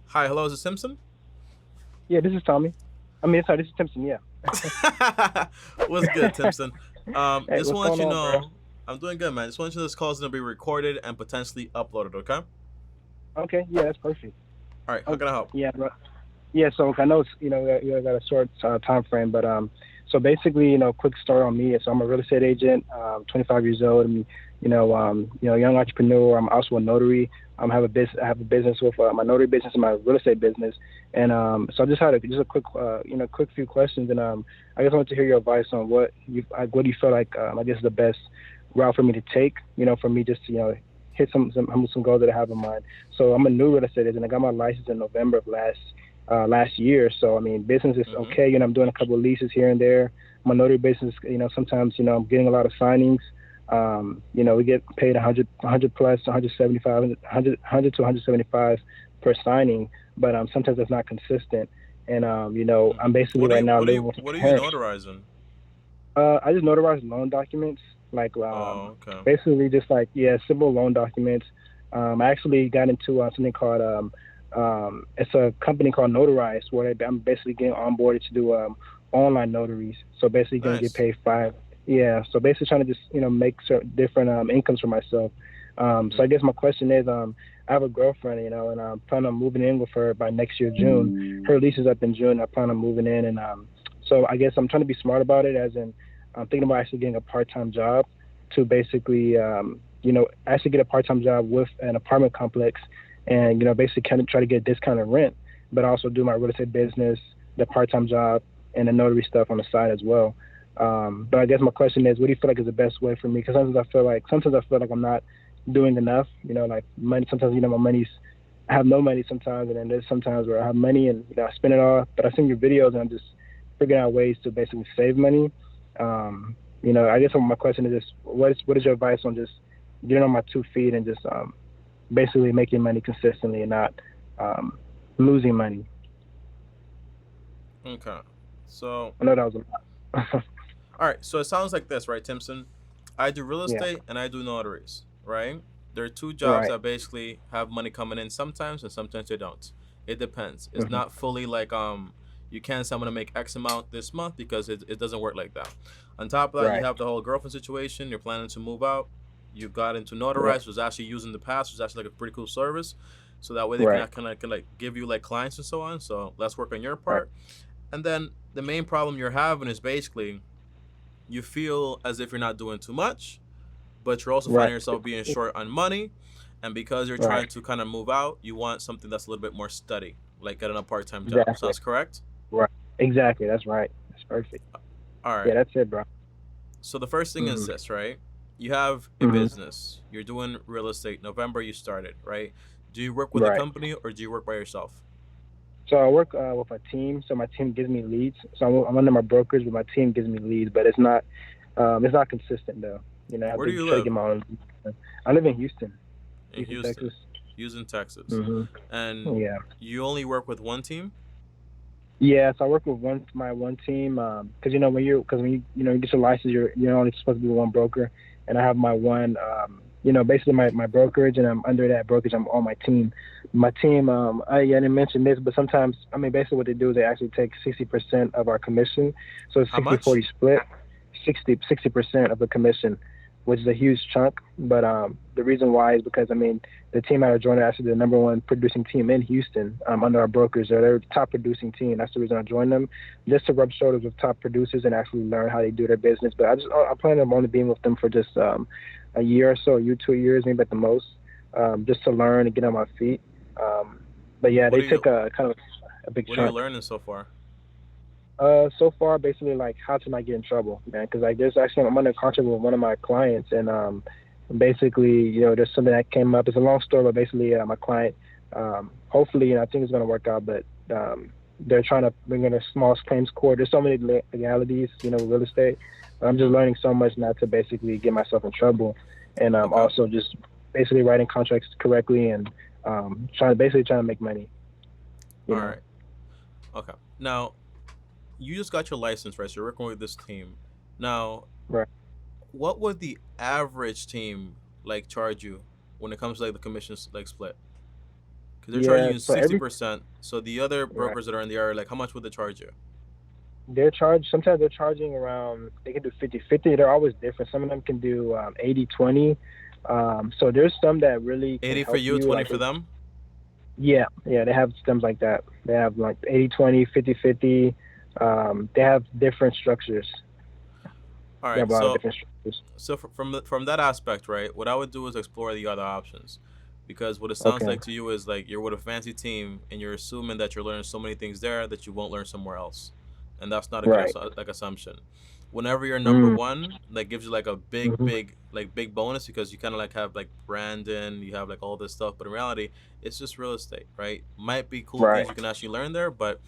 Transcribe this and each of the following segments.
Hi, hello, is it Simpson? Yeah, this is Tommy. I mean, sorry, this is Simpson. Yeah. What's good, Simpson? Hey, Just what's want going you to on, bro? know I'm doing good, man. Just want you to know this call is gonna be recorded and potentially uploaded. Okay. Okay, yeah, that's perfect. All right. How Oh, can I help? yeah, bro. Yeah. So I know it's you got a short time frame, but so basically, quick story on me. So I'm a real estate agent, 25 years old. I'm, young entrepreneur. I'm also a notary. I have a business with my notary business and my real estate business. And so I just had just a quick, quick few questions. And I just wanted to hear your advice on what do you feel like, I guess the best route for me to take, for me just to, hit some goals that I have in mind. So I'm a new real estate agent. I got my license in November of last year. So I mean, business is Mm-hmm. okay. I'm doing a couple of leases here and there. My notary business, sometimes I'm getting a lot of signings. We get paid 100 plus, 175, 100 to 175 per signing, but sometimes that's not consistent. And I'm basically What are right you? now What are living you? with What my are you parents. notarizing? I just notarize loan documents, like Oh, okay. basically just like simple loan documents. I actually got into something called it's a company called Notarized, where I'm basically getting onboarded to do online notaries. So basically gonna get Nice. paid five. Yeah, so basically trying to just make certain different incomes for myself. So Mm-hmm. I guess my question is, I have a girlfriend, and I'm planning on moving in with her by next year June. Her lease is up in June. I plan on moving in, and so I guess I'm trying to be smart about it, as in I'm thinking about actually getting a part-time job to basically, actually get a part-time job with an apartment complex, and basically kind of try to get discounted rent, but also do my real estate business, the part-time job, and the notary stuff on the side as well. But I guess my question is, what do you feel like is the best way for me? Because sometimes I feel like I'm not doing enough. Like money. Sometimes my money's I have no money sometimes, and then there's sometimes where I have money and I spend it all. But I see your videos and I'm just figuring out ways to basically save money. I guess my question is just what is your advice on just getting on my 2 feet and just basically making money consistently and not um, losing money. Okay. So, I know that was a lot. all right. So it sounds like this, right, Simpson? I do real Yeah. estate and I do notaries, right? There are two jobs Right. that basically have money coming in sometimes and sometimes they don't. It depends. It's Hmm. not fully like you can't say I'm gonna make X amount this month because it doesn't work like that. On top of that, you Right. have the whole girlfriend situation. You're planning to move out. You got into Right. notarize, was actually using the past, was actually like a pretty cool service. So that way they Right. can like give you like clients and so on. So let's work on your Right. part. And then the main problem you're having is basically you feel as if you're not doing too much, but you're also Right. finding yourself being short on money. And because you're Right. trying to kind of move out, you want something that's a little bit more steady, like getting a part time job. Exactly. Sounds correct? Right. Exactly. That's right. That's perfect. All Yeah, right. that's it, bro. So the first thing is Hmm. this, right? You have a Hmm. business. You're doing real estate. November you started, right? Do you work with a Right. company or do you work by yourself? So I work with a team. So my team gives me leads. So I'm under my brokers, but my team gives me leads. But it's not consistent though. I have Where do to you try to live? get my own. I live in Houston, In Houston, Houston, Texas. Houston, Texas. Hmm. And Yeah. you only work with one team? Yeah, so I work with my one team because when you get your license, you're only supposed to be one broker, and I have my one basically my brokerage, and I'm under that brokerage. I'm on my team. My team, I didn't mention this, but sometimes I mean basically what they do is they actually take 60% of our commission, so it's How sixty much? forty split, 60% of the commission, which is a huge chunk. But the reason why is because I mean the team out of Jordan is actually the number one producing team in Houston under our brokers. They're the top producing team. That's the reason I joined them, just to rub shoulders with top producers and actually learn how they do their business. But I plan on only being with them for just a year or so, a year, 2 years, maybe at the most, just to learn and get on my feet. Um, but yeah, What they are you took a kind of a big what are you chunk. learning so far? So far, basically, like how to not get in trouble, man. Because like, there's actually I'm under contract with one of my clients, and basically, there's something that came up. It's a long story, but basically, my client, hopefully, I think it's gonna work out, but they're trying to bring in a small claims court. There's so many legalities, with real estate. But I'm just Mm-hmm. learning so much not to basically get myself in trouble, and Okay. also just basically writing contracts correctly and trying to make money. You All know. right. Okay. Now, you just got your license, right? So you're working with this team. Now, Right. what would the average team like charge you when it comes to like the commissions like split? Because they're charging Yeah. you So every 60%. So the other right. brokers that are in the area, like, how much would they charge you? Sometimes they're charging around, they can do 50/50. They're always different. Some of them can do 80/20. So there's some that really can 80 for help you, you. 20 Like, for them? yeah, yeah, they have systems like that. They have like 80/20, 50/50. They have different structures. All They have right. a lot of So different structures. from that aspect, right? What I would do is explore the other options, because what it sounds Okay. like to you is like you're with a fancy team and you're assuming that you're learning so many things there that you won't learn somewhere else, and that's not a good Right. like assumption. Whenever you're number Mm, one, that gives you like a hmm big bonus, because you kind of like have like Brandon, you have like all this stuff, but in reality, it's just real estate, right? Might be cool Right. things you can actually learn there, but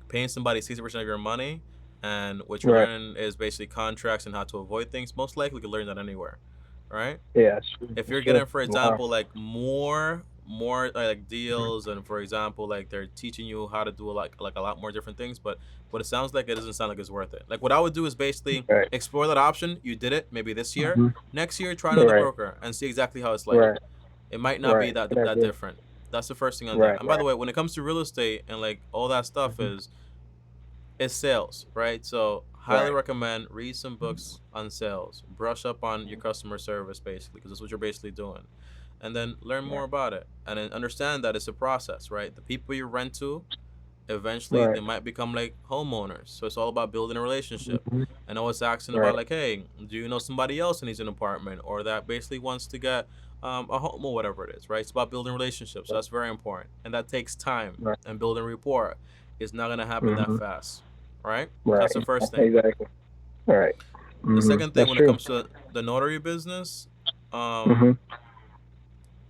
paying somebody 60% of your money, and what you're Right. learning is basically contracts and how to avoid things, most likely you can learn that anywhere, right? Yeah, it's true. If It's you're true. getting, for Wow. example, like more like deals, and for example like they're teaching you how to do like a lot more different things, but what it sounds like, it doesn't sound like it's worth it. Like, what I would do is basically Right. explore that option. You did it maybe this year. hmm Next year, try another Right. broker and see exactly how it's like. Right. It might not be Right. that Good that idea. different. That's the first thing on that. Right. And by the Right. way, when it comes to real estate and like all that stuff, hmm is it's sales, right? So highly Right. recommend read some books on sales, brush up on your customer service, basically, because that's what you're basically doing, and then learn more Right. about it, and then understand that it's a process, right? The people you rent to, eventually they Right. might become like homeowners, so it's all about building a relationship. hmm And always asking about Right. like, hey, do you know somebody else that needs an apartment, or that basically wants to get a home, or whatever it is, right? It's about building relationships, so that's very important, and that takes time, Right. and building rapport is not going to happen that hmm fast, right? That's Right. the first thing. Exactly. Right. The second thing, That's when it true. comes to the notary business, um hmm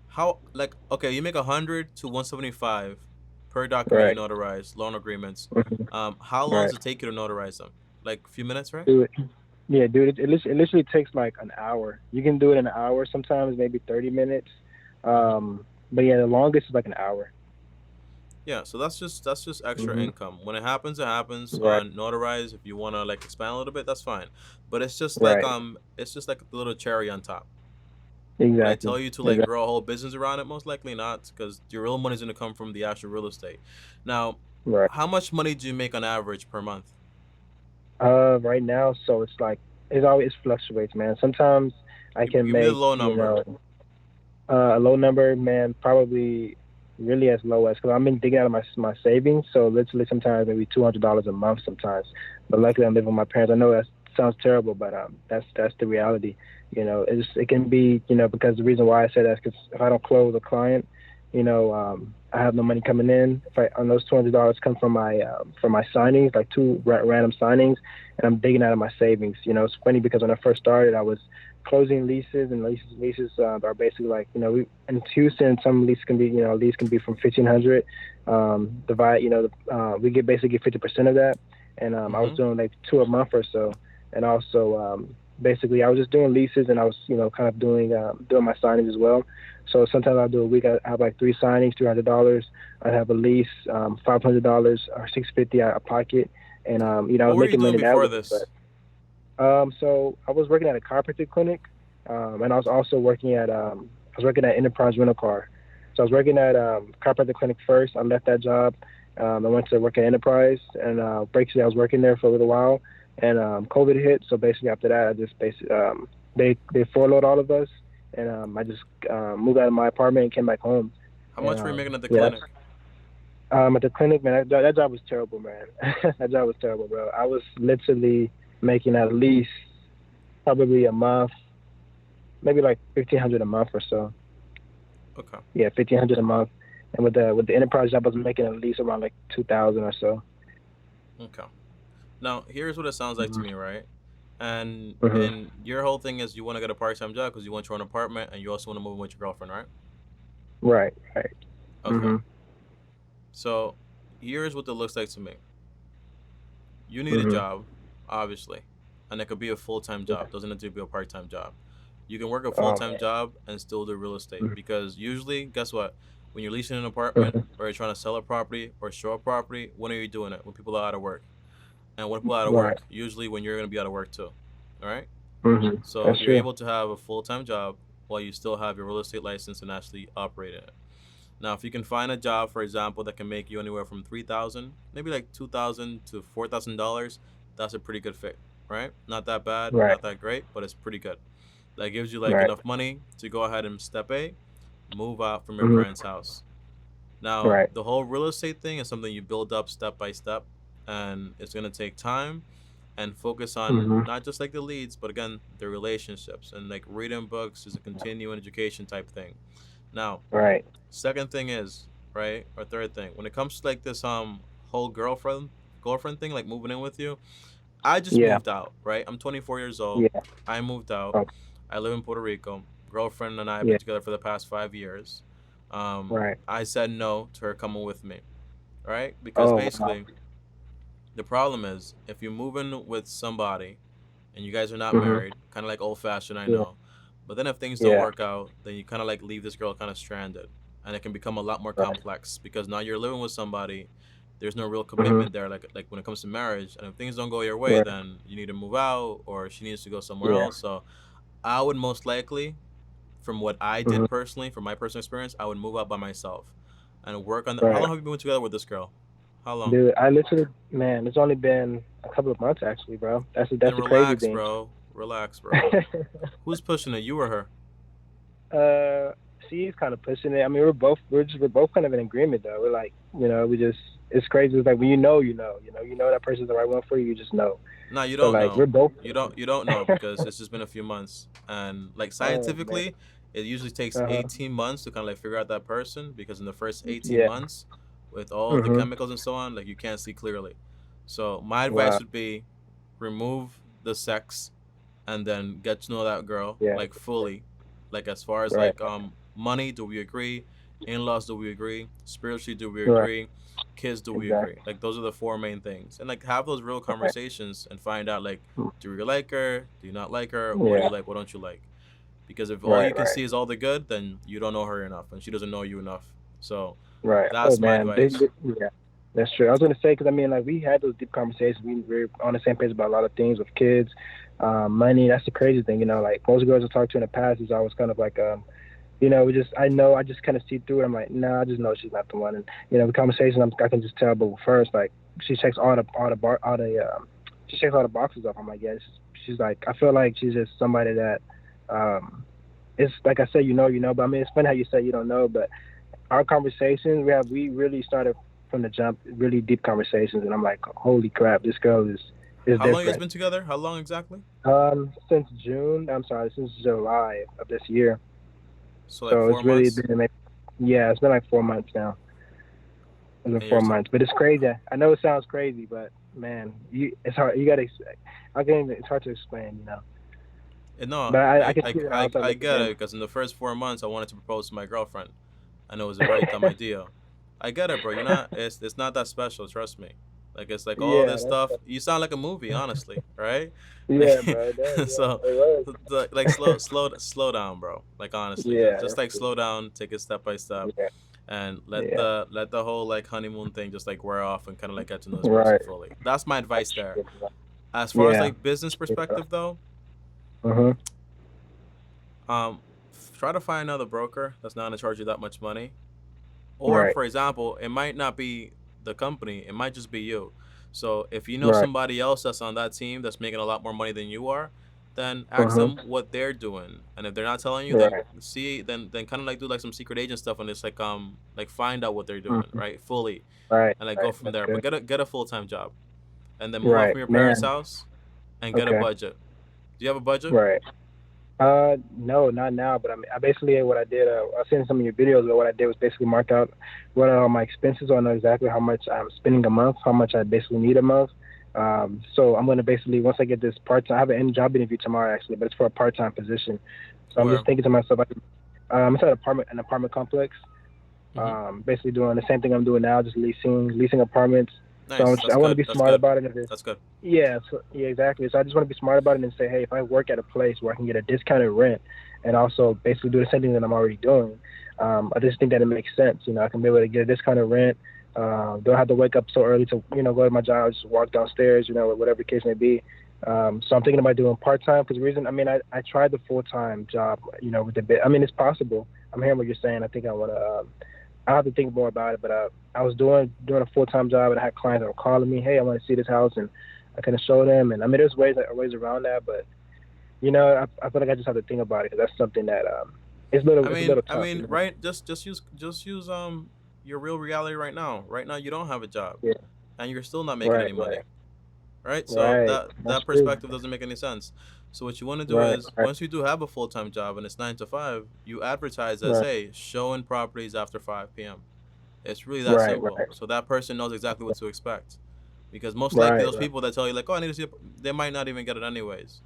how, like, okay, you make 100 to 175 per document you Right. notarize, loan agreements. hmm How long Right. does it take you to notarize them? Like a few minutes, right? Do it. Yeah, dude. It literally takes like an hour. You can do it in an hour. Sometimes maybe 30 minutes. Mm-hmm. But yeah, the longest is like an hour. Yeah, so that's just extra hmm income. When it happens, it happens. Right. On notarize, if you wanna like expand a little bit, that's fine. But Right. it's just like a little cherry on top. Would I Exactly. tell you to like Exactly. grow a whole business around it? Most likely not, because your real money's gonna come from the actual real estate. Now, Right. how much money do you make on average per month? Right now, so it's like it always fluctuates, man. Sometimes I can Give me the make, low number. a low number, man. Probably really as low as, because I've been digging out of my savings. So literally sometimes maybe $200 a month sometimes. But luckily I'm living with my parents. I know that sounds terrible, but that's the reality. It can be, because the reason why I say that is because if I don't close a client, I have no money coming in. If I on those $200 come from my signings, like two random signings, and I'm digging out of my savings. It's funny because when I first started, I was closing leases, and leases are basically like, in Houston, some leases can be, lease can be from 1,500. Divide, we basically get 50% of that, and I was Mm-hmm. doing like two a month or so, and also basically I was just doing leases, and I was, kind of doing my signings as well. So sometimes I'll do a week. I have like three signings, $300. I have a lease, $500 or $650 out of pocket, and I What was were you making doing money that before way. But this? so I was working at a chiropractic clinic, and I was also working at Enterprise Rental Car. So I was working at chiropractic clinic first. I left that job. I went to work at Enterprise, and basically I was working there for a little while, and COVID hit. So basically after that, I just basically they furloughed all of us, and I just moved out of my apartment and came back home. How And much were you making at the yeah, that's clinic? at the clinic, man. That job was terrible, man. That job was terrible, bro. I was literally making at least probably a month, maybe like 1,500 a month or so. Okay. Yeah, 1,500 a month. And with the enterprise job, I was making at least around like 2,000 or so. Okay. Now, here's what it sounds like to hmm me, right? And hmm and your whole thing is you want to get a part-time job because you want your own apartment, and you also want to move in with your girlfriend, right? Right, right. Okay. hmm So here's what it looks like to me. You need a hmm job, obviously, and it could be a full-time job. Doesn't have to be a part-time job. You can work a Oh full-time job and still do real estate, man. because usually, guess what? When you're leasing an apartment, hmm or you're trying to sell a property or show a property, when are you doing it? When people are out of work. And when people are out of Right. work, usually when you're going to be out of work too. All right? So That's you're true. able to have a full-time job while you still have your real estate license and actually operate in it. Now, if you can find a job, for example, that can make you anywhere from 3,000, maybe like 2,000 to $4,000, that's a pretty good fit, right? Not that bad, Right. not that great, but it's pretty good. That gives you like Right. enough money to go ahead and step A, move out from your Mhm. parents' house. Now, Right. the whole real estate thing is something you build up step by step, and it's gonna take time and focus on Mhm. not just like the leads, but again the relationships, and like reading books is a continuing education type thing. Now, Right. second thing is, right, or third thing, when it comes to like this whole girlfriend thing, like moving in with you, I just Yeah. moved out, right? I'm 24 years old. Yeah. I moved out. Okay. I live in Puerto Rico. Girlfriend and I have been Yeah. together for the past 5 years. Right. I said no to her coming with me, right? Because Oh wow. basically, the problem is if you move in with somebody and you guys are not Mhm. married, kind of like old fashioned, I Yeah. know. But then if things don't Yeah. work out, then you kind of like leave this girl kind of stranded. And it can become a lot more Right. complex because now you're living with somebody. There's no real Mhm. commitment there, like when it comes to marriage. And if things don't go your way, Right. then you need to move out or she needs to go somewhere Yeah. else. So I would most likely, from what I Mhm. did personally, from my personal experience, I would move out by myself and work on How Right. long have you been together with this girl? How long? Dude, I literally, man, it's only been a couple of months actually, bro. Then That's the crazy relax, thing. bro. Relax, bro. Who's pushing it? You or her? uh, she's kind of pushing it. I mean, we're both kind of in agreement though. We're like, we just it's crazy. It's like when you know that person's the right one for you. You just know. No, you So don't like we're know. both pushing You don't know it. because it's just been a few months, and like Oh man. scientifically, it usually takes Uh huh. 18 months to kind of like figure out that person because in the first 18 Yeah. months, with all the Mhm. chemicals and so on, like you can't see clearly. So my advice Wow. would be remove the sex and then get to know that girl Yeah. like fully, like as far as Right. like money, do we agree? In-laws, do we agree? Spiritually, do we Right. agree? Kids, do we agree? Exactly. Like those are the four main things, and like have those real Right. conversations and find out like, Mm. do you like her? Do you not like her? What do you Yeah. like? What don't you like? Because if all Right. you can Right. see is all the good, then you don't know her enough, and she doesn't know you enough. So Right. Oh that's my man. advice. Yeah. That's true. I was gonna say because I mean, like we had those deep conversations. We're on the same page about a lot of things with kids, money. That's the crazy thing. Like most girls I talked to in the past is always kind of like, we just I just kind of see through it. I'm like, nah, I just know she's not the one. And the conversation I can just tell. But first, like she checks she checks all the boxes off. I'm like, yeah, she's like I feel like she's just somebody that, um, it's like I said, But I mean, it's funny how you say you don't know, but our conversations we really started from the jump, really deep conversations, and I'm like, holy crap, this girl is How long you guys different. been together? How long exactly? Since June, I'm sorry, since July of this year. So like So four it's really months, been, yeah, it's been like 4 months now. It's been and four you're months, but it's crazy. I know it sounds crazy, but man, it's hard. You gotta, I can't even, it's hard to explain. No, But I can see it outside I looking get in. it because in the first 4 months I wanted to propose to my girlfriend, and it was a very dumb idea. I get it, bro. You're not. It's not that special. Trust me. Like it's like all Yeah, this stuff. You sound like a movie, honestly, right? Like, yeah, bro. It does. so, Yeah, it was. like slow down, bro. Like honestly, Yeah, just like slow down, take it step by step, yeah, and yeah. let the whole like honeymoon thing just like wear off and kind of like get to know this person Right. fully. That's my advice there. As far as Yeah. like business Yeah. perspective though, Mhm. um, try to find another broker that's not gonna charge you that much money. Or Right. for example, it might not be the company, it might just be you. So if you know Right. somebody else that's on that team that's making a lot more money than you are, then ask Mhm. them what they're doing. And if they're not telling you, then Right. kind of like do like some secret agent stuff and just like find out what they're doing, Mhm. right? Fully, Right. and like go Right. from That's there. But good. get a full-time job and then move out Right. from your parents' Man. house and get a Okay. budget. Do you have a budget? Right. No, not now. But I mean, I basically what I did. I seen some of your videos. But what I did was basically mark out what are all my expenses. So I know exactly how much I'm spending a month, how much I basically need a month. So I'm gonna basically once I get this part time. I have an end job interview tomorrow actually, but it's for a part time position. So I'm just Where? thinking to myself, it's at an apartment complex. Mm-hmm. Basically doing the same thing I'm doing now, just leasing apartments. So Nice. That's I want to good. be That's smart good. about it. If it's That's good. Yeah, yeah, exactly. So I just want to be smart about it and say, hey, if I work at a place where I can get a discounted rent and also basically do the same thing that I'm already doing, I just think that it makes sense. I can be able to get a discounted rent. Don't have to wake up so early to go to my job, just walk downstairs, whatever the case may be. So I'm thinking about doing part time because the reason, I mean, I tried the full time job, with the bit. I mean, it's possible. I'm hearing what you're saying. I think I want to I have to think more about it. But I was doing a full time job, and I had clients that were calling me, "Hey, I want to see this house," and I couldn't show them. And I mean, there's ways around that, but I feel like I just have to think about it because that's something that it's a little I tough. mean, right? Just use your real reality right now. Right now, you don't have a job, Yeah. and you're still not making Right. any Right. money, right? So Right. That's that true. perspective doesn't make any sense. So what you want to do Right. is Right. once you do have a full time job and it's 9 to 5, you advertise as, Right. hey, showing properties after 5 p.m. It's really that Right. simple. Right. So that person knows exactly what to expect. Because most likely Right. those Right. people that tell you like, oh, I need to see, they might not even get it anyways.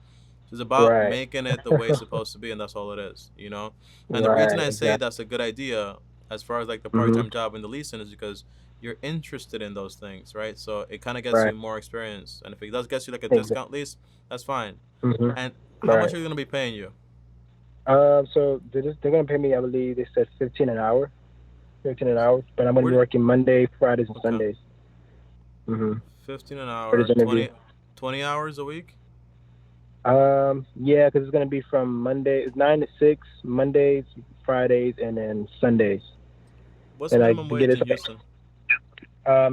So it's about Right. making it the way it's supposed to be, and that's all it is, you know. And the reason Right. I say Exactly. that's a good idea, as far as like the Mhm. part-time job and the leasing, is because you're interested in those things, right? So it kind of gets Right. you more experience, and if it does get you like a Exactly. discount lease, that's fine. Mhm. And how much Right. are they gonna be paying you? So they're gonna pay me. I believe they said 15 an hour. 15 an hour. But I'm gonna be Where? working Monday, Fridays, and Okay, Sundays. Mhm. 15 an For this hour, interview. 20 hours a week. Yeah, because it's gonna be from Monday, it's 9 to 6, Mondays, Fridays, and then Sundays. What's And I minimum get wage it. in Houston?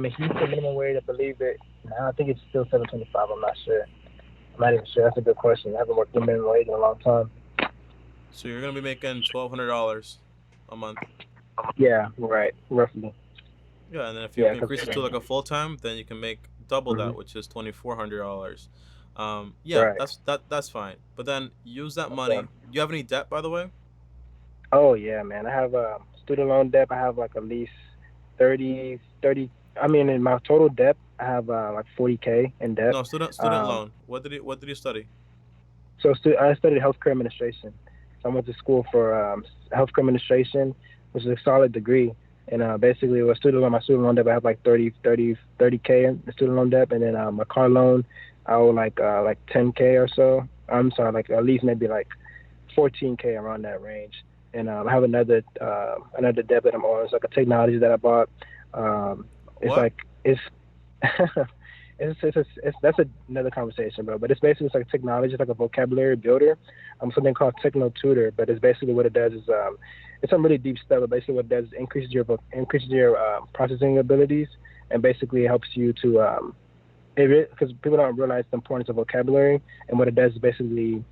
In Houston, minimum wage, I believe it. Now I think it's still 7.25. I'm not sure. I'm not even sure. That's a good question. I haven't worked the minimum wage in a long time. So you're gonna be making $1,200 a month. Yeah, right, roughly. Yeah, and then if you Yeah, because increase it to like a full time, then you can make double hmm that, which is $2,400. Yeah, right. that's fine. But then use that Yeah. money. Do you have any debt, by the way? Oh yeah, man. I have student loan debt. I have like at least 30. I mean, in my total debt, I have like 40K in debt. No, student Um, loan. What did you study? I studied healthcare administration. So I went to school for healthcare administration, which is a solid degree. And basically, with my student loan debt, I have like 30K in student loan debt, and then my car loan, I owe like 10K or so. I'm sorry, like at least maybe like 14K around that range. And I have another debt that I'm on. It's like a technology that I bought. Um, it's What? like it's that's another conversation, bro. But it's basically it's like technology, it's like a vocabulary builder. Something called Techno Tutor. But it's basically what it does is it's some really deep stuff. But basically what it does is increases your processing abilities, and basically it helps you to because people don't realize the importance of vocabulary, and what it does is basically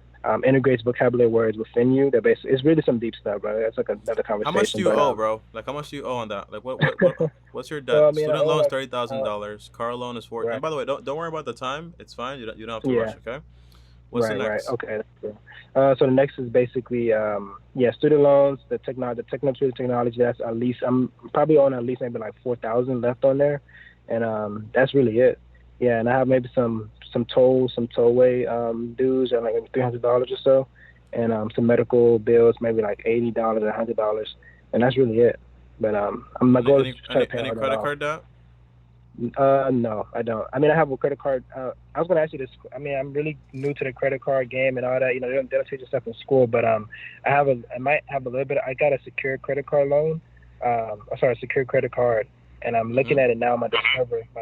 integrates vocabulary words within you. That basically it's really some deep stuff, bro. That's like another How much do conversation. you But owe, bro? Like how much do you owe on that? Like what's your so debt? I mean, I Student owe loan is like thirty thousand uh, dollars. Car loan is four. And right, by the way, don't worry about the time. It's fine. You don't have to yeah, rush. Okay. What's the right. next? Okay, that's cool. So the next is basically yeah, student loans, the technology technology. That's at least I'm probably on at least maybe like 4,000 left on there, and that's really it. Yeah, and I have maybe some tollway dues at like maybe $300 or so, and some medical bills maybe like $80 or $100, and that's really it. But my Any goal is any to try to any pay any all that credit off. card debt? No, I don't. I mean, I have a credit card. I was gonna ask you this. I mean, I'm really new to the credit card game and all that. They don't teach us stuff in school, but I might have a little bit. I got a secured credit card loan. Sorry, a secured credit card, and I'm looking Mm-hmm. at it now. My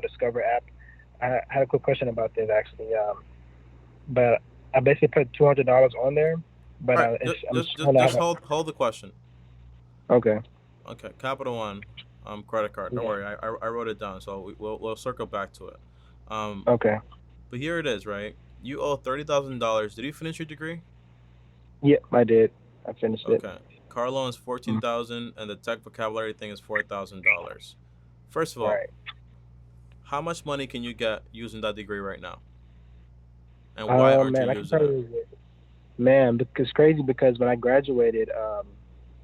Discover app. I had a quick question about this actually. But I basically put $200 on there, but All right. it's, Just I'm just just just trying to have just hold the question. okay. Okay. Capital One, credit card. Don't Yeah. worry. I wrote it down, so we'll circle back to it. Um, Okay. but here it is, right? You owe $30,000. Did you finish your degree? Yep, I did. I finished it. Okay. Car loan is Mm. 14,000, and the tech vocabulary thing is $4,000. First of all, Right. how much money can you get using that degree right now? And why aren't you Man, I can using tell it? you, man, because crazy because when I graduated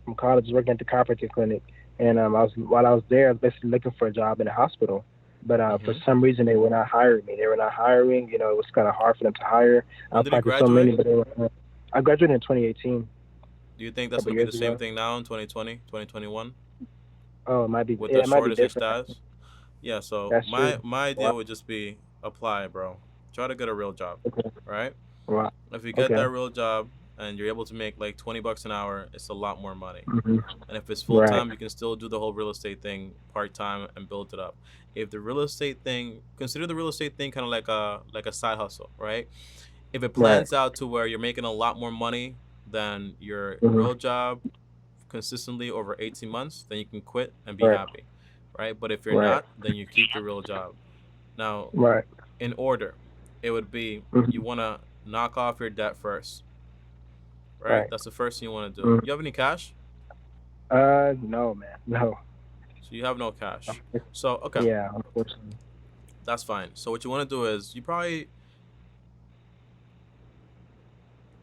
from college, I was working at the chiropractic clinic, and while I was there, I was basically looking for a job in a hospital. But for Mm-hmm. some reason, they were not hiring me. They were not hiring. It was kind of hard for them to hire. I When did you applied to so graduate? many, but I graduated in 2018, Do you think a that's couple going to be years the same ago. thing now in 2020, 2021, Oh, it might be. with Yeah, the it might be shortage of different. status? Yeah, so That's true. my idea Wow. would just be apply, bro. Try to get a real job, Okay. right? Wow. If you get Okay. that real job and you're able to make like 20 bucks an hour, it's a lot more money. Hmm. And if it's full Right. time, you can still do the whole real estate thing part time and build it up. If the real estate thing, consider the real estate thing kind of like a side hustle, right? If it Right. plans out to where you're making a lot more money than your Hmm. real job, consistently over 18 months, then you can quit and be Right. happy, right? But if you're Right. not, then you keep the real job. Now, Right. in order, it would be you Mhm. want to knock off your debt first, right? Right. That's the first thing you want to do. Mhm. You have any cash? No, man. No. So you have no cash. So, okay, Yeah, unfortunately. that's fine. So what you want to do is you probably,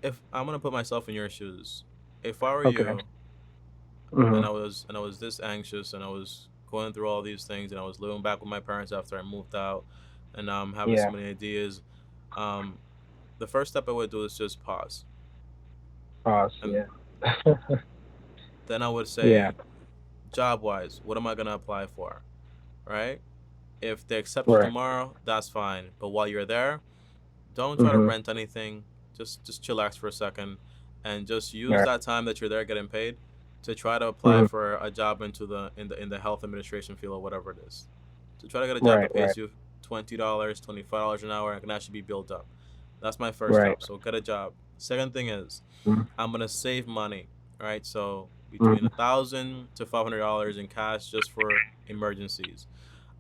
if I'm gonna put myself in your shoes, if I were Okay. you, Mhm. and I was this anxious and I was going through all these things and I was living back with my parents after I moved out, and I'm having so Yeah. many ideas, um, the first step I would do is just pause, Pause. and Yeah. then I would Yeah. say, job wise, what am I gonna apply for, right? If they accept you Right. tomorrow, that's fine. But while you're there, don't try to Mhm. rent anything. Just chillax for a second, and just use Right. that time that you're there getting paid to try to apply Mhm. for a job into the health administration field or whatever it is. To try to get a job Right. that Right. pays you $20, $25 an hour and can actually be built up. That's my first Right. step. So get a job. Second thing is Mhm. I'm gonna save money. Right. So between Mhm. $1,000 to $500 in cash just for emergencies.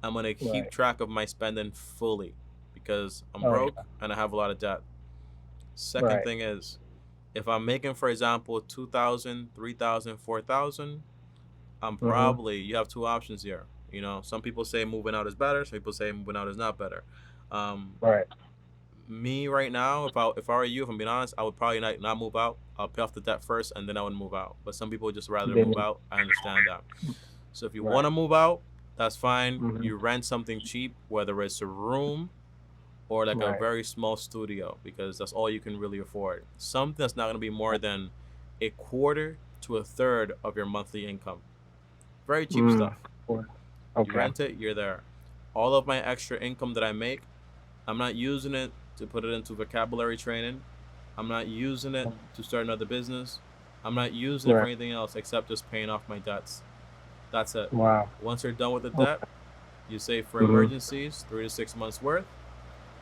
I'm gonna keep Right. track of my spending fully because I'm Oh yeah. broke and I have a lot of debt. Second Right. thing is, if I'm making, for example, 2,000, 3,000, 4,000, I'm Mhm. probably, you have two options here. You know, some people say moving out is better. Some people say moving out is not better. Um, Right. Me right now, if I were you, if I'm being honest, I would probably not move out. I'll pay off the debt first, and then I would move out. But some people would just rather move Then. out. I understand that. So if you want Right. to move out, that's fine. Mhm. You rent something cheap, whether it's a room or like a Right. very small studio, because that's all you can really afford. Something that's not going to be more than a quarter to a third of your monthly income. Very cheap Mm. stuff. Cool. You Okay. rent it, you're there. All of my extra income that I make, I'm not using it to put it into vocabulary training. I'm not using it to start another business. I'm not using it for Right. anything else except just paying off my debts. That's it. Wow. Once you're done with the debt, Okay. you save for Mhm. emergencies, 3 to 6 months worth.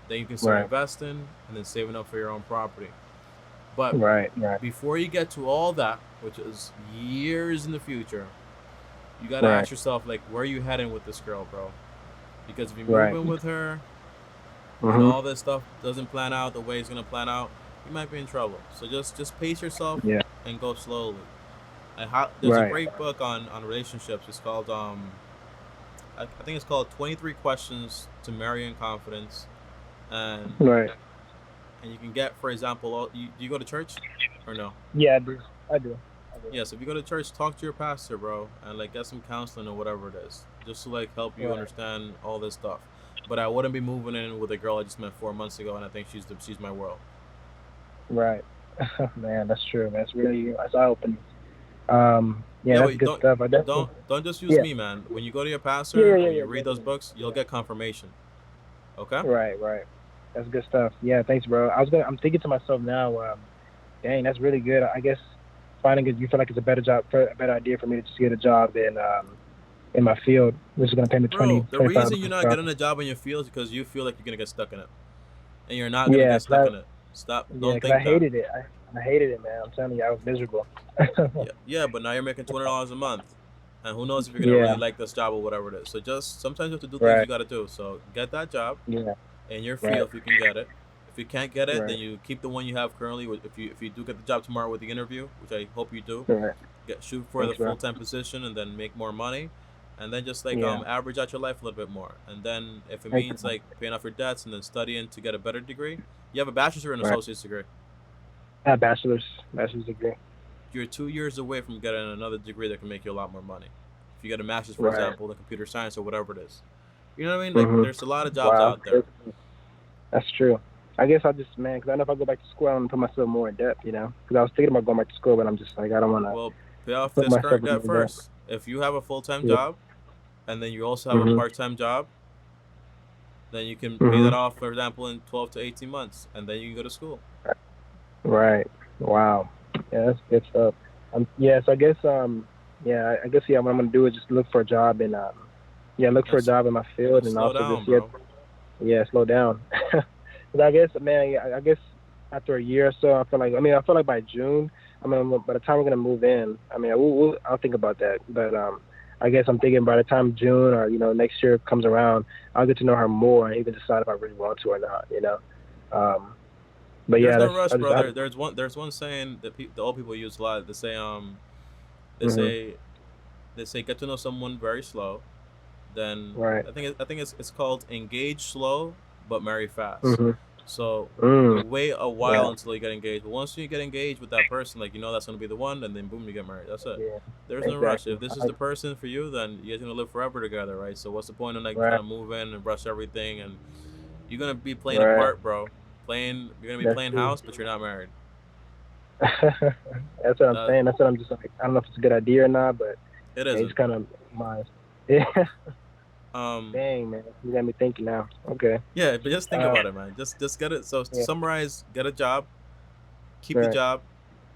Then you can start Right. investing and then saving up for your own property. But Right. Right. before you get to all that, which is years in the future, you got to Right. ask yourself, like, where are you heading with this girl, bro? Because if you move Right. in with her and Mhm. all this stuff doesn't plan out the way it's gonna plan out, you might be in trouble. So just pace yourself Yeah. and go slowly. There's a Right. great book on relationships. It's called I think it's called 23 Questions to Marry in Confidence, and Right. you can get, for example, do you go to church or no? Yeah, I do. I do. I do. Yes, if you go to church, talk to your pastor, bro, and like get some counseling or whatever it is, just to like help you Right. understand all this stuff. But I wouldn't be moving in with a girl I just met 4 months ago, and I think she's my world. Right. Man, that's true. That's really that's eye opening. Yeah, Yeah, that's but good stuff. I definitely. don't just use Yeah. me, man. When you go to your Yeah. pastor Yeah. Yeah. and Yeah. you read those Definitely. books, you'll Yeah. get confirmation. Okay? Right. Right. That's good stuff. Yeah. Thanks, bro. I was gonna. I'm thinking to myself now. Dang, that's really good. I guess finding it. You feel like it's a better job, a better idea for me to just get a job in my field, which is gonna pay me Bro, the 25 reason you're bucks. not getting a job in your field is because you feel like you're gonna get stuck in it, and you're not gonna Yeah. get stuck in it. Stop. Yeah. Don't Cause I think that. hated it. I hated it, man. I'm telling you, I was miserable. Yeah, yeah, but now you're making $200 a month, and who knows if you're gonna really Yeah. like this job or whatever it is. So just sometimes you have to do things you Right. gotta do. So get that job Yeah. in your Right. field if you can get it. If you can't get it, then Right. you keep the one you have currently. If you do get the job tomorrow with the interview, which I hope you do, Right. shoot for the Thanks, bro. full time position and then make more money, and then just like Yeah. average out your life a little bit more. And then if it Thank means you. like paying off your debts and then studying to get a better degree, you have a bachelor's or an Right. associate's degree. I have bachelor's degree. You're 2 years away from getting another degree that can make you a lot more money. If you get a master's, for Right. example, in computer science or whatever it is, you know what I mean? Like Mhm. there's a lot of jobs Wow. out there. That's true. I guess I just, man, because I know if I go back to school, I'm gonna put myself more in debt, you know. Because I was thinking about going back to school, but I'm just like, I don't want to Well, pay off put this myself current in debt more debt. first. If you have a full time Yeah. job and then you also have a Mhm. part time job, then you can pay that Mhm. off, for example, in 12 to 18 months, and then you can go to school. Right. Wow. Yeah, that's good stuff. Yeah. So I guess yeah, I guess yeah, what I'm gonna do is just look for a job and yeah, look for a And, job in my field and and slow also down, just yeah, bro. yeah, slow down. Because I guess, man, yeah, I guess after a year or so, I feel like by June, I mean, by the time we're gonna move in, I mean, I'll think about that. But I guess I'm thinking by the time June or next year comes around, I'll get to know her more and even decide if I really want to or not. Um, but There's yeah, no that's rush, I just brother. There's one saying that the old people use a lot. They hmm say they say get to know someone very slow. Then right. I think it's called engage slow but marry fast. hmm So Mm, you wait a while yeah, until you get engaged, but once you get engaged with that person, like that's gonna be the one, and then boom, you get married. That's it. yeah, There's no rush. exactly. If this is the person for you, then you guys are gonna live forever together, right? So what's the point of like trying Right, to move in and rush everything, and you're gonna be playing a right. part, bro. You're gonna be That's playing true. house, but you're not married. That's what I'm That saying. That's what I'm just like. I don't know if it's a good idea or not, but it yeah, it's isn't. kind of my. Yeah. Um, Dang, man, you got me thinking now. Okay. yeah, but just think Uh, about it, man. Just get it. So to yeah. summarize, get a job, keep the Right. job,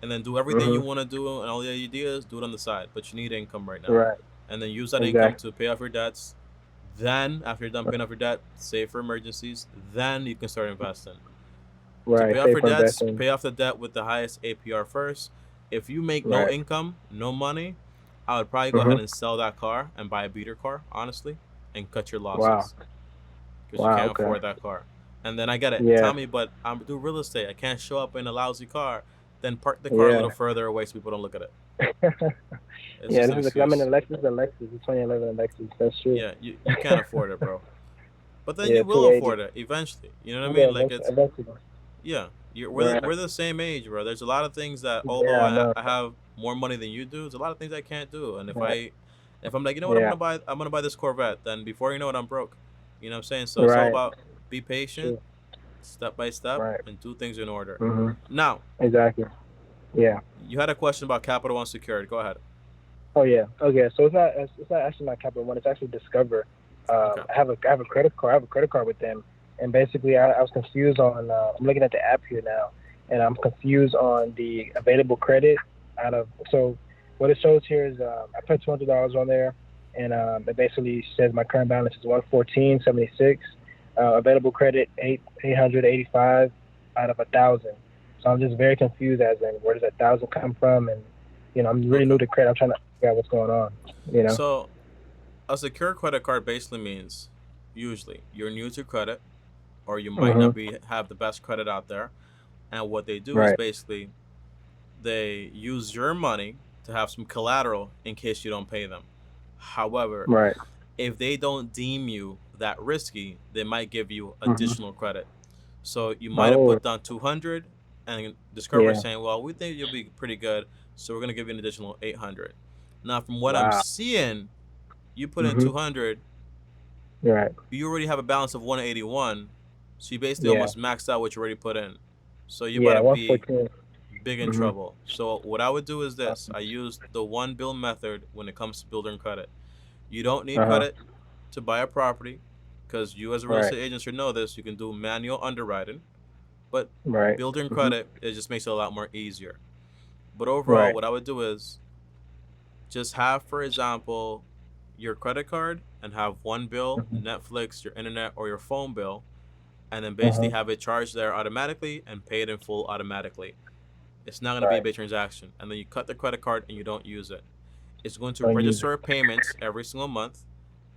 and then do everything you Mhm. want to do and all the ideas, do it on the side. But you need income right now, Right. and then use that income Exactly. to pay off your debts. Then, after you're done paying off your debt, save for emergencies. Then you can start investing. To Right. pay off Save your for debts, investing. pay off the debt with the highest APR first. If you make no Right. income, no money, I would probably go ahead Mhm. and sell that car and buy a beater car, honestly, and cut your Wow. losses because you Wow. can't Okay. afford that car. And then I get it. Yeah. Tell me, but I'm do real estate. I can't show up in a lousy car. Then park the car a Yeah. little further away so people don't look at it. It's Yeah. just This an is because I'm in a excuse. Lexus. A Lexus. A 2011 Lexus. That's true. Yeah, you can't afford it, bro. But then Yeah. you will 280. afford it eventually. You know what I Yeah. mean? Like it's Eventually. yeah. We're Right. the same age, bro. There's a lot of things that although Yeah. I know. I have more money than you do, there's a lot of things I can't do. And Right. if I'm like, you know what, Yeah. I'm gonna buy this Corvette, then before you know it, I'm broke. You know what I'm saying? So it's all Right. about be patient, True. step by step, Right. and do things in order. Mhm. Now, Exactly. Yeah. you had a question about capital unsecured. Go ahead. Oh yeah. Okay. So it's not actually not Capital One. It's actually Discover. Okay. I have a credit card. I have a credit card with them, and basically I was confused on. I'm looking at the app here now, and I'm confused on the available credit out of. So what it shows here is I put $200 on there, and it basically says my current balance is 114.76. Available credit 885 out of 1,000. So I'm just very confused as in where does 1,000 come from, and I'm really Okay. new to credit. I'm trying to figure out what's going on. You know. So a secure credit card basically means usually you're new to credit or you might not Mhm. be have the best credit out there. And what they do is Right. basically they use your money to have some collateral in case you don't pay them. However, Right. if they don't deem you that risky, they might give you Mhm. additional credit. So you might have Oh. put down 200 and Discover is Yeah. saying, "Well, we think you'll be pretty good, so we're going to give you an additional 800." Now, from what I'm Wow. seeing, you put in Mhm. 200, Right. you already have a balance of 181, so you basically Yeah. almost maxed out what you already put in. So you about Yeah. to One be fourteen. big in Mhm. trouble. So what I would do is this: I use the one bill method when it comes to building credit. You don't need Uh huh. credit to buy a property, because you as a real Right. estate agent should know this. You can do manual underwriting, but Right. building Mhm. credit it just makes it a lot more easier. But overall, Right. what I would do is just have, for example, your credit card and have one bill, Mhm. Netflix, your internet, or your phone bill, and then Uh basically huh. have it charged there automatically and pay it in full automatically. It's not going to be a Right. big transaction. And then you cut the credit card and you don't use it. It's going to Don't use it. register payments every single month.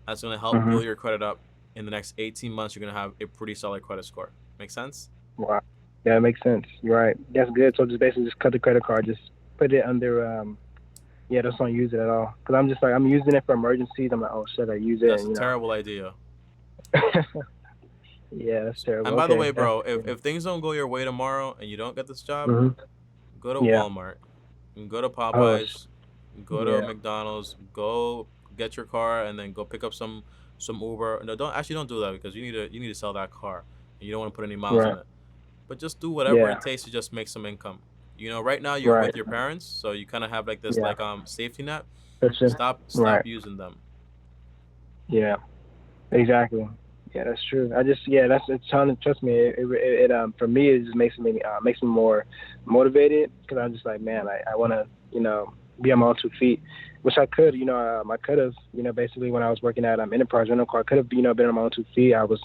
That's going to help Mhm. build your credit up. In the next 18 months, you're going to have a pretty solid credit score. Make sense? Wow. Yeah, that makes sense. You're right. That's good. So just basically just cut the credit card. Just put it under. Yeah, just don't use it at all. Cause I'm just like I'm using it for emergencies. I'm like, oh shit, I use it, That's a and terrible idea. yeah, that's terrible. And by the Okay. way, That's bro, yeah. if things don't go your way tomorrow and you don't get this job, Mhm. go to Yeah. Walmart and go to Oh. Popeyes, go to Yeah. McDonald's, go get your car and then go pick up some Uber. No, don't do that because you need to sell that car and you don't want to put any miles Right. on it. But just do whatever Yeah. it takes to just make some income. Right now you're Right. with your parents, so you kind of have like this Yeah. like safety net. Question. Stop Right. using them. Yeah. Exactly. Yeah, that's true. That's it's trying to trust me. For me it just makes me more motivated because I'm just like, man, I want to be on my own 2 feet, which I could. I could have basically when I was working at Enterprise Rental Car, I could have been on my own 2 feet. I was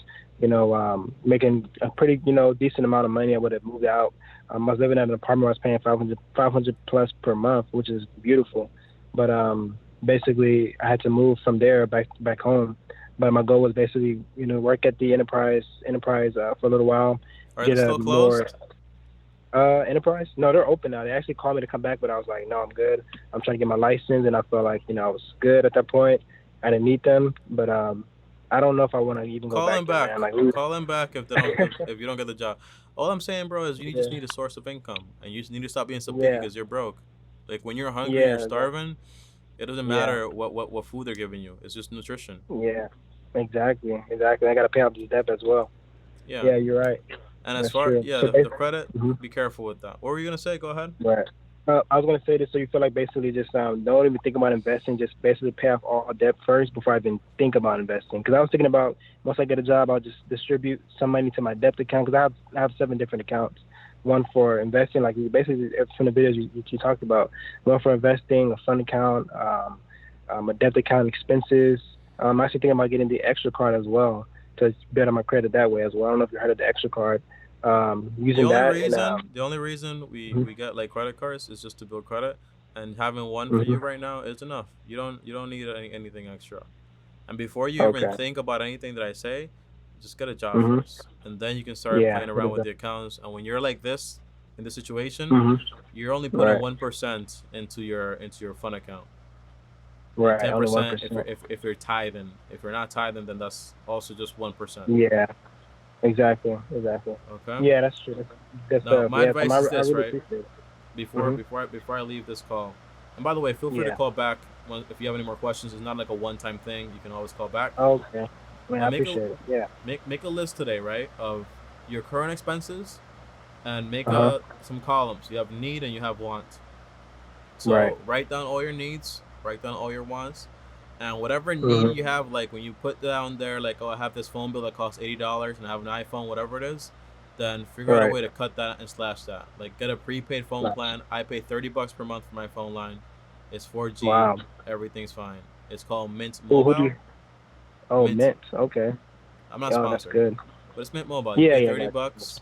making a pretty decent amount of money. I would have moved out, I was living at an apartment where I was paying 500 plus per month, which is beautiful. But basically, I had to move from there back home. But my goal was basically, work at the enterprise for a little while, Are they get a still more closed? enterprise. No, they're open now. They actually called me to come back, but I was like, no, I'm good. I'm trying to get my license, and I felt like I was good at that point. I didn't need them, but I don't know if I want to even go Call back them there, back. man. Like, Call them back if they don't if you don't get the job. All I'm saying, bro, is you just yeah, need a source of income, and you just need to stop being so picky yeah, because you're broke. Like when you're hungry and you're yeah, starving, it doesn't yeah, matter what food they're giving you. It's just nutrition. yeah. Exactly. I got to pay off this debt as well. Yeah. Yeah, you're right. And as That's far true. yeah, So the basically, credit, mhm, be careful with that. What were you gonna say? Go ahead. right. I was gonna say this. So you feel like basically just don't even think about investing. Just basically pay off all debt first before I even think about investing. Because I was thinking about once I get a job, I'll just distribute some money to my debt account. Because I have 7 different accounts. One for investing, like basically from the videos you talked about. One for investing, a fund account, a debt account, expenses. I'm actually thinking about getting the extra card as well to better my credit that way as well. I don't know if you heard of the extra card. The Using only that and reason, the only reason we get like credit cards is just to build credit, and having one for you mhm. right now is enough. You don't need anything extra. And before you even Okay. think about anything that I say, just get a job Hmm. first, and then you can start Yeah. playing What around is with that? the accounts. And when you're like this in this situation, Hmm. you're only putting Right. 1% into your fund account, and Right. ten Only one percent if you're percent. if you're tithing. If you're not tithing, then that's also just 1%. Yeah. Exactly. Okay. Yeah, that's true. That's good Now, stuff. my Yeah, Tom, advice is I this, really right? appreciate it. Before Hmm. before I, before I leave this call, and by the way, feel free to Yeah. call back if you have any more questions. It's not like a one-time thing. You can always call back. Okay. Man, I But appreciate it. Yeah. make a list today, right, of your current expenses, and make Uh huh. some columns. You have need and you have want. Right. So write down all your needs, write down all your wants, and whatever need you Hmm. have. Like when you put down there, like, oh, I have this phone bill that costs $80, and I have an iPhone, whatever it is. Then figure out a Right. way to cut that and slash that. Like get a prepaid phone Nice. plan. I pay $30 per month for my phone line. It's 4G. Wow. Everything's fine. It's called Mint Who do you? Mobile. Oh, Mint. Mint. Okay. I'm not Oh, that's sponsored, good. but it's Mint Mobile. You Yeah. pay Yeah. 30 Gotcha. bucks.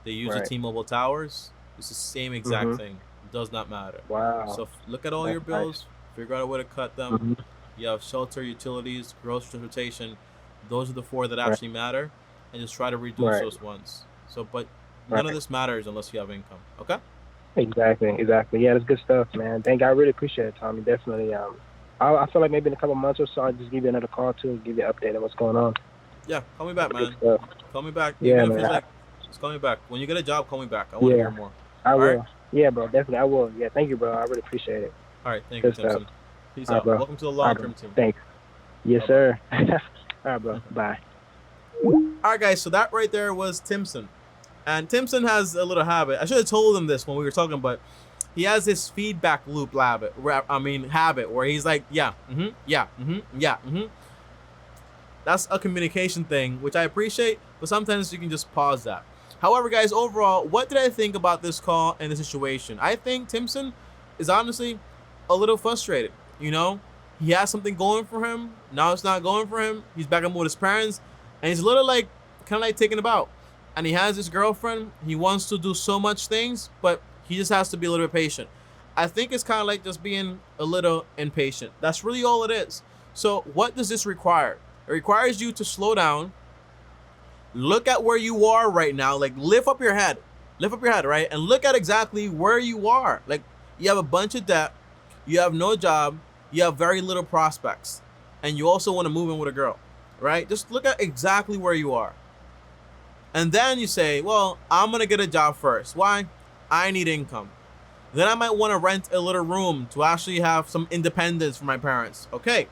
They use the Right. T-Mobile towers. It's the same exact Hmm. thing. It does not matter. Wow. So look at all That's your nice. bills. Figure out a way to cut them. Hmm. You have shelter, utilities, gross transportation. Those are the four that Right. actually matter, and just try to reduce Right. those ones. So, but none of Right. this matters unless you have income. Okay? Exactly. Yeah, that's good stuff, man. Thank you. I really appreciate it, Tommy. Definitely. I feel like maybe in a couple months or so, I'll just give you another call too, give you an update on what's going on. Yeah. Call me back, Good man. stuff. Call me back. Yeah, Even if man. it's like, just call me back. When you get a job, call me back. I want to hear Yeah, more. I All right. will. Yeah, bro. Definitely, I will. Yeah, thank you, bro. I really appreciate it. All right. Thank you, Good stuff. Timson. Peace All right, out. bro. Welcome to the All right, bro. long-term team. Thanks. Yes, Bye bye. sir. All right, bro. Bye. All right, guys. So that right there was Timson. And Timson has a little habit. I should have told him this when we were talking, but he has this feedback loop habit where he's like, yeah, yeah, yeah, That's a communication thing, which I appreciate, but sometimes you can just pause that. However, guys, overall, what did I think about this call and the situation? I think Timson is honestly a little frustrated. He has something going for him. Now it's not going for him. He's back home with his parents, and he's a little like, kind of like taken about. And he has his girlfriend. He wants to do so much things, but he just has to be a little bit patient. I think it's kind of like just being a little impatient. That's really all it is. So what does this require? It requires you to slow down, look at where you are right now, like lift up your head, right? And look at exactly where you are. Like you have a bunch of debt, you have no job, you have very little prospects, and you also want to move in with a girl, right? Just look at exactly where you are. And then you say, well, I'm going to get a job first. Why? I need income. Then I might want to rent a little room to actually have some independence for my parents. Okay.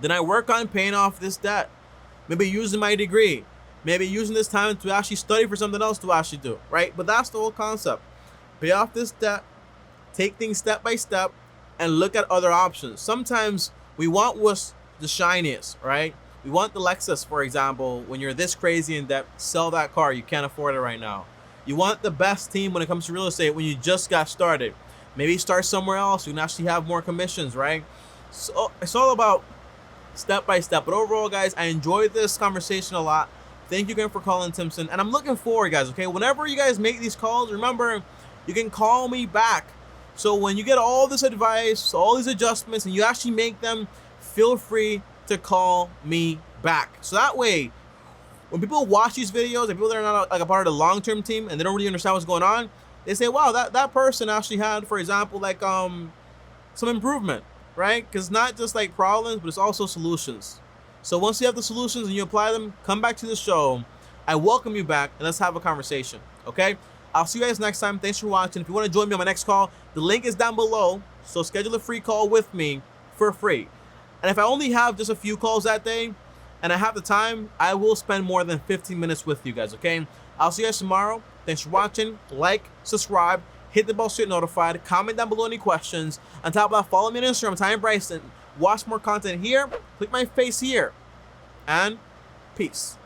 Then I work on paying off this debt. Maybe using my degree. Maybe using this time to actually study for something else to actually do, right? But that's the whole concept. Pay off this debt, take things step by step, and look at other options. Sometimes we want what's the shiniest, right? We want the Lexus, for example. When you're this crazy in debt, sell that car. You can't afford it right now. You want the best team when it comes to real estate when you just got started. Maybe start somewhere else. You can actually have more commissions, right? So it's all about step by step. But overall, guys, I enjoyed this conversation a lot. Thank you again for calling, Timson. And I'm looking forward, guys, okay? Whenever you guys make these calls, remember, you can call me back. So when you get all this advice, all these adjustments, and you actually make them, feel free to call me back. So that way, when people watch these videos, and people that are not like a part of the long-term team and they don't really understand what's going on, they say, wow, that person actually had, for example, like some improvement, right? Because it's not just like problems, but it's also solutions. So once you have the solutions and you apply them, come back to the show. I welcome you back, and let's have a conversation, okay? I'll see you guys next time. Thanks for watching. If you want to join me on my next call, the link is down below. So schedule a free call with me for free. And if I only have just a few calls that day and I have the time, I will spend more than 15 minutes with you guys, okay? I'll see you guys tomorrow. Thanks for watching. Like, subscribe, hit the bell so you're notified. Comment down below any questions. On top of that, follow me on Instagram, Ty Bryson. Watch more content here. Click my face here. And peace.